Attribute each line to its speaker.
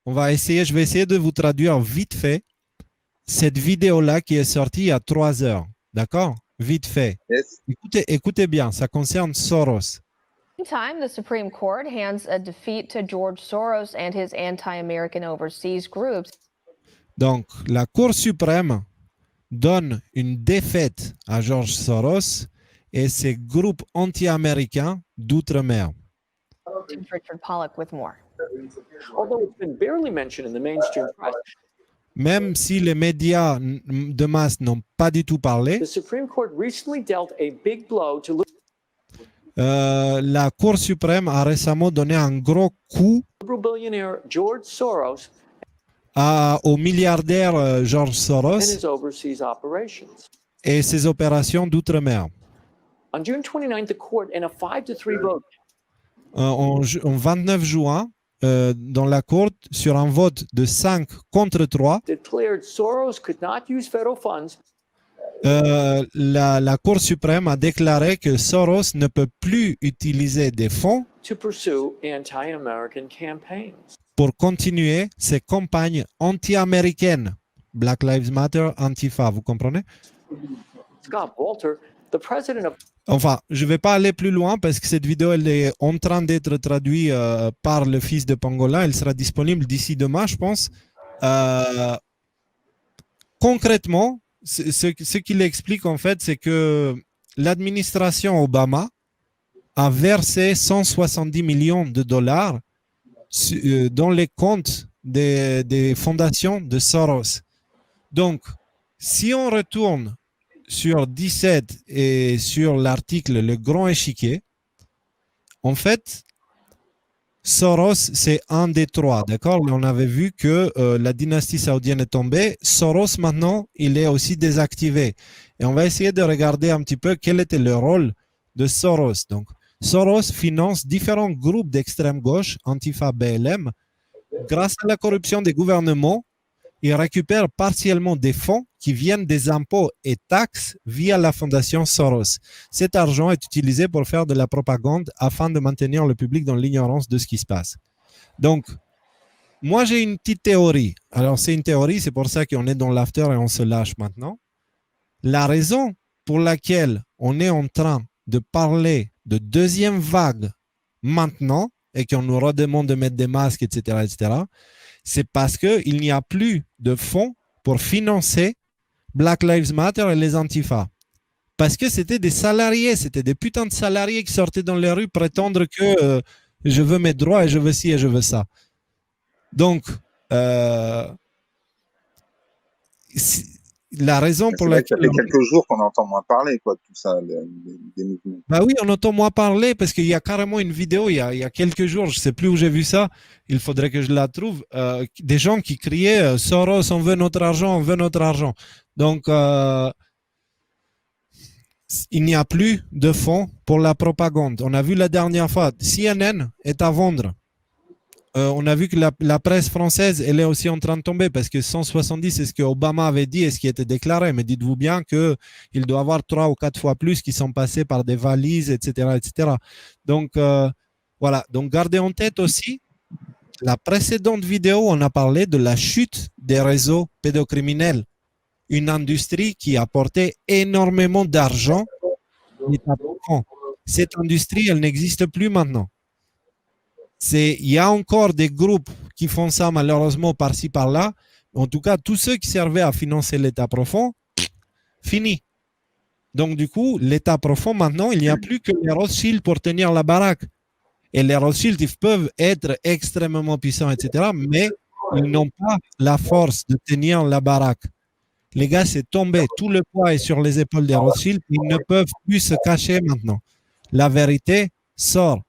Speaker 1: Je vais essayer de vous traduire vite fait cette vidéo-là qui est sortie il y a 3 heures. D'accord? Vite fait.
Speaker 2: Yes.
Speaker 1: Écoutez bien, ça concerne Soros.
Speaker 3: Meantime, the Supreme Court hands a defeat to George Soros and his anti-American overseas groups.
Speaker 1: Donc, la Cour suprême donne une défaite à George Soros et ses groupes anti-américains d'outre-mer.
Speaker 3: Richard Pollack with more.
Speaker 4: Although it's been barely mentioned in the mainstream press,
Speaker 1: Même si les médias de masse n'ont pas du tout parlé,
Speaker 4: the Supreme Court recently dealt a big blow to
Speaker 1: la Cour suprême a récemment donné un gros coup
Speaker 4: liberal billionaire George Soros
Speaker 1: au milliardaire George
Speaker 4: and
Speaker 1: Soros
Speaker 4: his overseas operations.
Speaker 1: et ses opérations d'outre-mer.
Speaker 4: On June 29th, the court, in a 5-3 vote,
Speaker 1: En 29 juin, dans la Cour, sur un vote de 5 contre 3,
Speaker 4: declared Soros could not use federal funds
Speaker 1: la Cour suprême a déclaré que Soros ne peut plus utiliser des fonds
Speaker 4: to pursue anti-American campaigns.
Speaker 1: pour continuer ses campagnes anti-américaines. Black Lives Matter, Antifa, vous comprenez?
Speaker 4: Scott Walter, the president of
Speaker 1: Enfin, je ne vais pas aller plus loin parce que cette vidéo elle est en train d'être traduite par le fils de Pangolin. Elle sera disponible d'ici demain, je pense. Concrètement, ce qu'il explique en fait, c'est que l'administration Obama a versé 170 millions de dollars dans les comptes des fondations de Soros. Donc, si on retourne sur 17 et sur l'article Le Grand Échiquier, en fait, Soros, c'est un des trois, d'accord? On avait vu que la dynastie saoudienne est tombée. Soros, maintenant, il est aussi désactivé. Et on va essayer de regarder un petit peu quel était le rôle de Soros. Donc, Soros finance différents groupes d'extrême gauche, Antifa, BLM. Grâce à la corruption des gouvernements, il récupère partiellement des fonds qui viennent des impôts et taxes via la fondation Soros. Cet argent est utilisé pour faire de la propagande afin de maintenir le public dans l'ignorance de ce qui se passe. Donc, moi, j'ai une petite théorie. Alors, c'est une théorie, c'est pour ça qu'on est dans l'after et on se lâche maintenant. La raison pour laquelle on est en train de parler de deuxième vague maintenant et qu'on nous redemande de mettre des masques, etc., c'est parce qu'il n'y a plus de fonds pour financer Black Lives Matter et les Antifa. Parce que c'était des salariés, c'était des putains de salariés qui sortaient dans les rues prétendre que je veux mes droits et je veux ci et je veux ça. Donc, la raison pour laquelle...
Speaker 2: Ça fait quelques jours qu'on entend moins parler, quoi, de tout ça, des mouvements.
Speaker 1: Bah oui, on entend moins parler parce qu'il y a carrément une vidéo, il y a quelques jours, je ne sais plus où j'ai vu ça, il faudrait que je la trouve, des gens qui criaient Soros, on veut notre argent, on veut notre argent. Donc, il n'y a plus de fonds pour la propagande. On a vu la dernière fois, CNN est à vendre. On a vu que la presse française, elle est aussi en train de tomber parce que 170, c'est ce que Obama avait dit et ce qui était déclaré. Mais dites-vous bien qu'il doit y avoir 3 ou 4 fois plus qui sont passés par des valises, etc., etc. Donc, voilà. Donc, gardez en tête aussi, la précédente vidéo, on a parlé de la chute des réseaux pédocriminels. Une industrie qui apportait énormément d'argent. Cette industrie, elle n'existe plus maintenant. Il y a encore des groupes qui font ça malheureusement par-ci par-là. En tout cas, tous ceux qui servaient à financer l'État profond, fini. Donc du coup, l'État profond maintenant, il n'y a plus que les Rothschild pour tenir la baraque. Et les Rothschild, ils peuvent être extrêmement puissants, etc. Mais ils n'ont pas la force de tenir la baraque. Les gars, c'est tombé. Tout le poids est sur les épaules des Rothschild. Ils ne peuvent plus se cacher maintenant. La vérité sort.